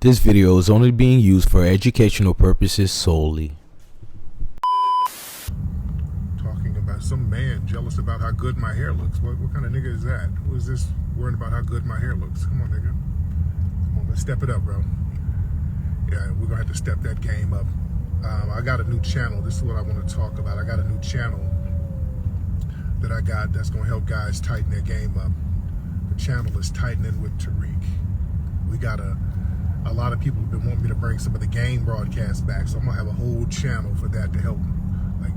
This video is only being used for educational purposes solely. Talking about some man jealous about how good my hair looks. What kind of nigga is that? Who is this worrying about how good my hair looks? Come on, nigga. Come on, let's step it up, bro. Yeah, we're gonna have to step that game up. I got a new channel. This is what I want to talk about. I got a new channel that I got that's gonna help guys tighten their game up. The channel is Tightening with Tariq. We got a lot of people have been wanting me to bring some of the game broadcasts back, so I'm gonna have a whole channel for that to help like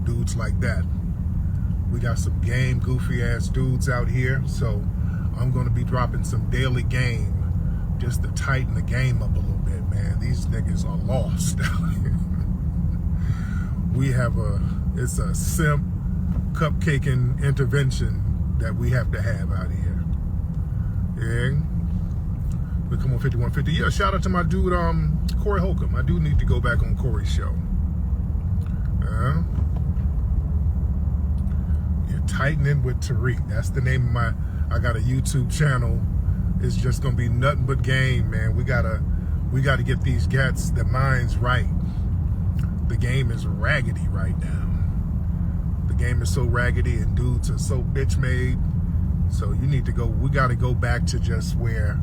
dudes like that. We got some game goofy ass dudes out here, so I'm gonna be dropping some daily game just to tighten the game up a little bit, man. These niggas are lost out here. It's a simp cupcaking intervention that we have to have out here. Yeah. We come on 5150. Yeah, shout out to my dude, Corey Holcomb. I do need to go back on Corey's show. You're tightening with Tariq. That's the name of I got a YouTube channel. It's just gonna be nothing but game, man. We gotta get these cats, their minds right. The game is raggedy right now. The game is so raggedy and dudes are so bitch made. So we gotta go back to just where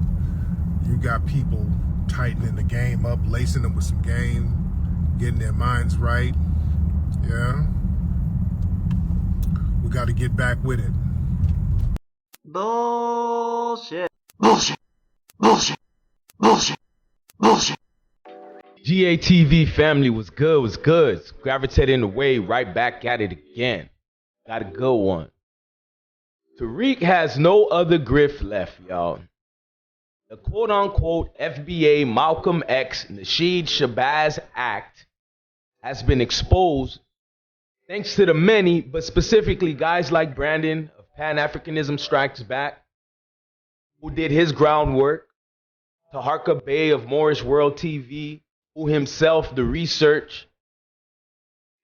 you got people tightening the game up, lacing them with some game, getting their minds right. Yeah. We got to get back with it. Bullshit. Bullshit. Bullshit. Bullshit. Bullshit. GATV family was good. Gravitating away, right back at it again. Got a good one. Tariq has no other grift left, y'all. The quote-unquote FBA Malcolm X Nasheed Shabazz Act has been exposed thanks to the many, but specifically guys like Brandon of Pan-Africanism Strikes Back, who did his groundwork, Taharka Bey of Moorish World TV, who himself, the research,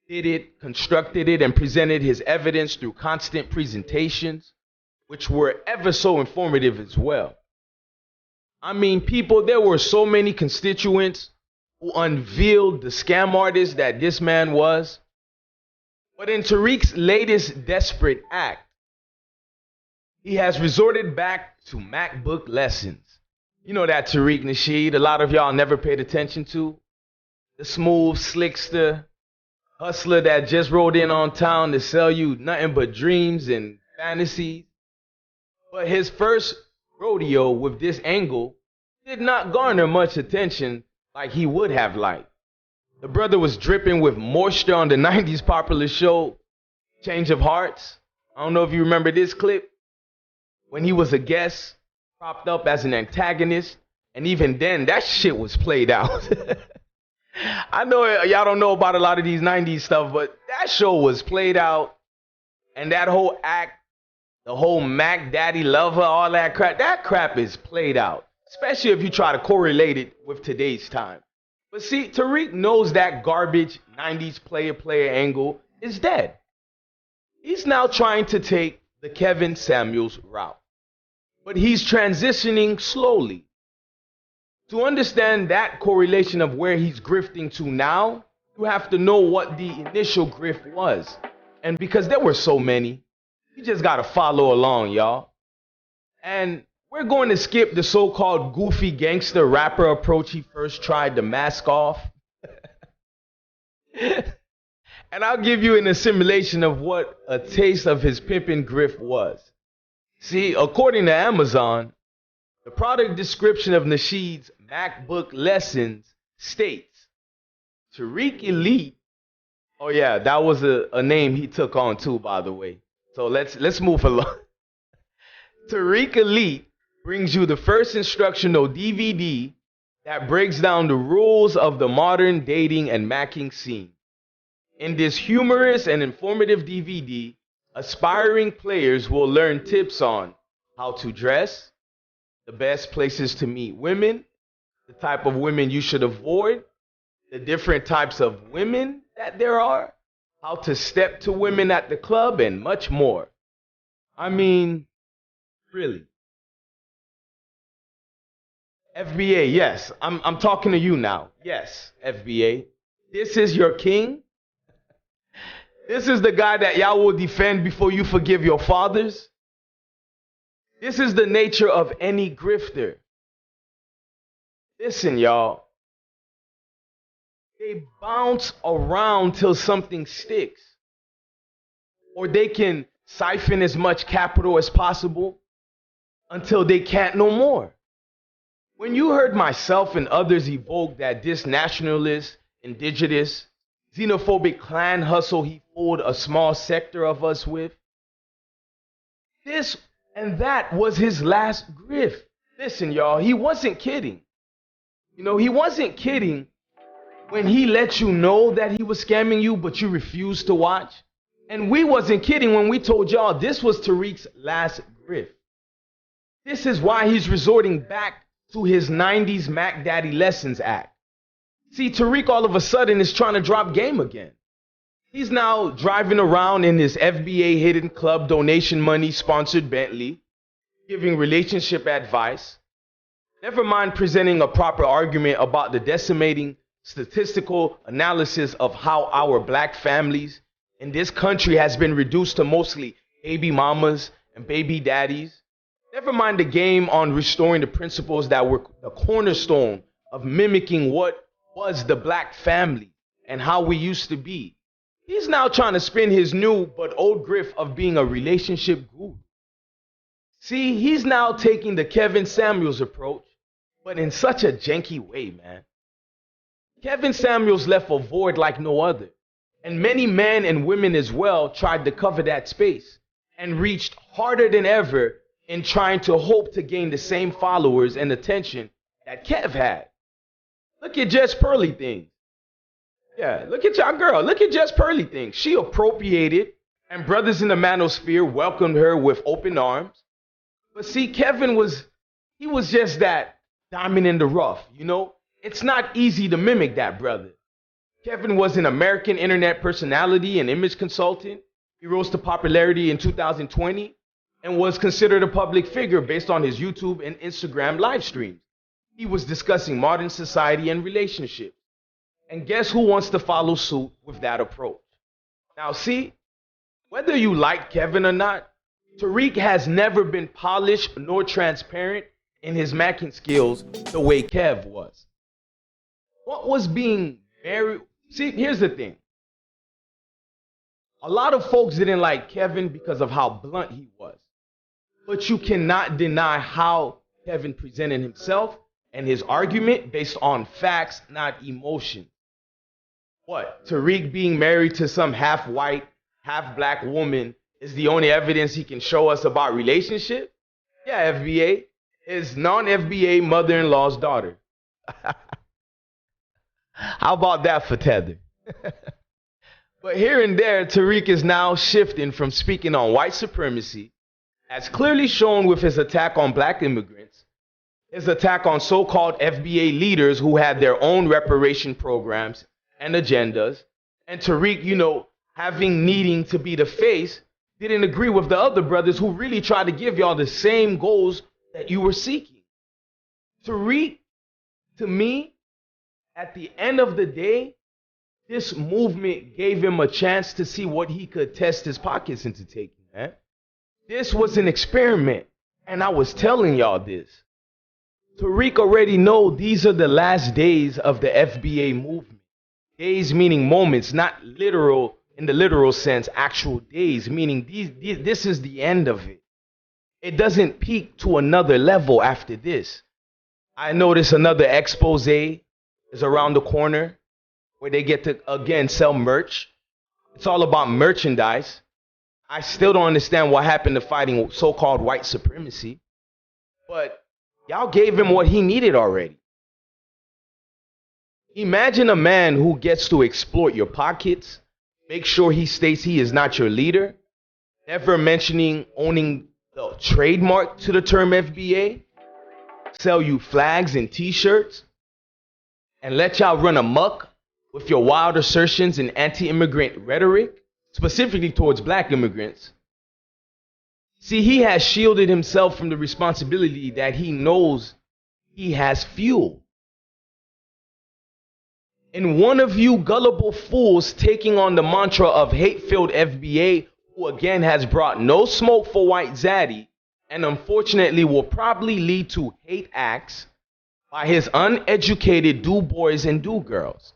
did it, constructed it, and presented his evidence through constant presentations, which were ever so informative as well. I mean, people, there were so many constituents who unveiled the scam artist that this man was. But in Tariq's latest desperate act, he has resorted back to MacBook lessons. You know that Tariq Nasheed, a lot of y'all never paid attention to. The smooth, slickster, hustler that just rode in on town to sell you nothing but dreams and fantasies. But his first rodeo with this angle did not garner much attention like he would have liked. The brother was dripping with moisture on the 90s popular show Change of Hearts. I don't know if you remember this clip when he was a guest propped up as an antagonist, and even then that shit was played out. I know y'all don't know about a lot of these 90s stuff, but that show was played out, and that whole act, the whole Mac Daddy Lover, all that crap is played out, especially if you try to correlate it with today's time. But see, Tariq knows that garbage 90s player angle is dead. He's now trying to take the Kevin Samuels route, but he's transitioning slowly. To understand that correlation of where he's grifting to now, you have to know what the initial grift was. And because there were so many, you just gotta follow along, y'all. And we're going to skip the so-called goofy gangster rapper approach he first tried to mask off. And I'll give you an assimilation of what a taste of his pimpin' grift was. See, according to Amazon, the product description of Nasheed's MacBook lessons states, Tariq Elite, oh yeah, that was a name he took on too, by the way. So let's move along. Tariq Elite brings you the first instructional DVD that breaks down the rules of the modern dating and macking scene. In this humorous and informative DVD, aspiring players will learn tips on how to dress, the best places to meet women, the type of women you should avoid, the different types of women that there are, how to step to women at the club, and much more. I mean, really. FBA, yes. I'm talking to you now. Yes, FBA. This is your king. This is the guy that y'all will defend before you forgive your fathers. This is the nature of any grifter. Listen, y'all. They bounce around till something sticks. Or they can siphon as much capital as possible until they can't no more. When you heard myself and others evoke that this nationalist, indigenous, xenophobic clan hustle he fooled a small sector of us with, this and that was his last grift. Listen, y'all, he wasn't kidding. You know, he wasn't kidding when he let you know that he was scamming you, but you refused to watch. And we wasn't kidding when we told y'all this was Tariq's last grift. This is why he's resorting back to his 90s Mac Daddy Lessons Act. See, Tariq all of a sudden is trying to drop game again. He's now driving around in his FBA Hidden Club donation money sponsored Bentley, giving relationship advice. Never mind presenting a proper argument about the decimating statistical analysis of how our black families in this country has been reduced to mostly baby mamas and baby daddies. Never mind the game on restoring the principles that were the cornerstone of mimicking what was the black family and how we used to be. He's now trying to spin his new but old grift of being a relationship guru. See, he's now taking the Kevin Samuels approach, but in such a janky way, man. Kevin Samuels left a void like no other, and many men and women as well tried to cover that space and reached harder than ever in trying to hope to gain the same followers and attention that Kev had. Look at Jess Pearly things. Yeah, look at y'all girl. Look at Jess Pearly things. She appropriated, and brothers in the manosphere welcomed her with open arms. But see, Kevin was just that diamond in the rough, you know? It's not easy to mimic that brother. Kevin was an American internet personality and image consultant. He rose to popularity in 2020 and was considered a public figure based on his YouTube and Instagram live streams. He was discussing modern society and relationships. And guess who wants to follow suit with that approach? Now see, whether you like Kevin or not, Tariq has never been polished nor transparent in his macking skills the way Kev was. What was being very... See, here's the thing. A lot of folks didn't like Kevin because of how blunt he was. But you cannot deny how Kevin presented himself and his argument based on facts, not emotion. What? Tariq being married to some half-white, half-black woman is the only evidence he can show us about relationship? Yeah, FBA. His non-FBA mother-in-law's daughter. How about that for Tether? But here and there, Tariq is now shifting from speaking on white supremacy, as clearly shown with his attack on black immigrants, his attack on so-called FBA leaders who had their own reparation programs and agendas, and Tariq, needing to be the face, didn't agree with the other brothers who really tried to give y'all the same goals that you were seeking. Tariq, to me, at the end of the day, this movement gave him a chance to see what he could test his pockets into taking, man. This was an experiment, and I was telling y'all this. Tariq already know these are the last days of the FBA movement. Days meaning moments, not literal in the literal sense, actual days, meaning this is the end of it. It doesn't peak to another level after this. I notice another expose is around the corner where they get to, again, sell merch. It's all about merchandise. I still don't understand what happened to fighting so-called white supremacy. But y'all gave him what he needed already. Imagine a man who gets to exploit your pockets, make sure he states he is not your leader, never mentioning owning the trademark to the term FBA, sell you flags and t-shirts, and let y'all run amok with your wild assertions and anti-immigrant rhetoric, specifically towards black immigrants. See, he has shielded himself from the responsibility that he knows he has fuel. And one of you gullible fools taking on the mantra of hate-filled FBA, who again has brought no smoke for White Zaddy, and unfortunately will probably lead to hate acts by his uneducated do-boys and do-girls.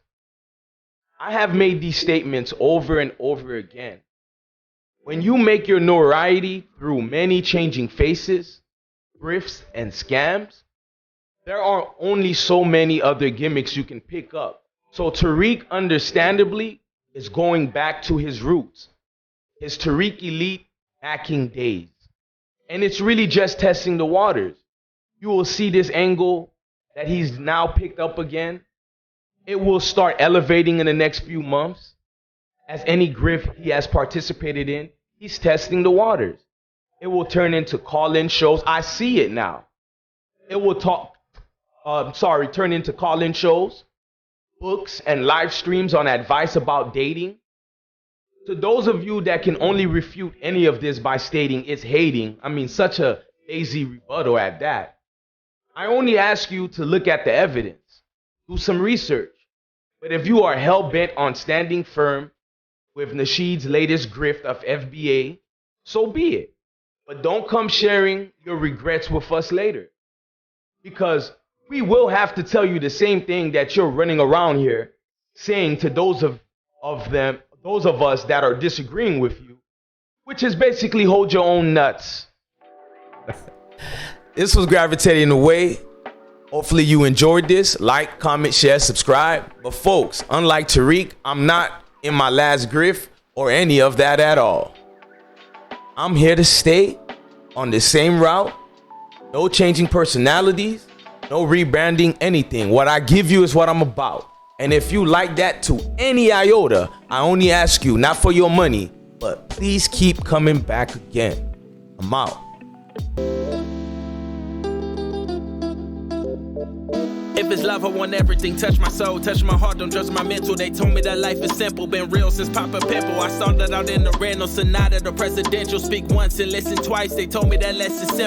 I have made these statements over and over again. When you make your notoriety through many changing faces, grifts, and scams, there are only so many other gimmicks you can pick up. So Tariq, understandably, is going back to his roots, his Tariq Elite hacking days. And it's really just testing the waters. You will see this angle that he's now picked up again. It will start elevating in the next few months. As any grift he has participated in, he's testing the waters. It will turn into call-in shows. I see it now. It will turn into call-in shows, books, and live streams on advice about dating. To those of you that can only refute any of this by stating it's hating, I mean, such a lazy rebuttal at that. I only ask you to look at the evidence, do some research. But if you are hell-bent on standing firm with Nasheed's latest grift of FBA, so be it. But don't come sharing your regrets with us later. Because we will have to tell you the same thing that you're running around here saying to those of us that are disagreeing with you, which is basically hold your own nuts. This was Gravitating Away. Hopefully you enjoyed this. Like, comment, share, subscribe. But folks, unlike Tariq, I'm not in my last grift or any of that at all. I'm here to stay on the same route. No changing personalities, no rebranding anything. What I give you is what I'm about. And if you like that to any iota, I only ask you, not for your money, but please keep coming back again. I'm out. If it's love, I want everything. Touch my soul, touch my heart, don't judge my mental. They told me that life is simple, been real since Papa Pimple. I started out in the Renault Sonata, the presidential. Speak once and listen twice. They told me that less is simple.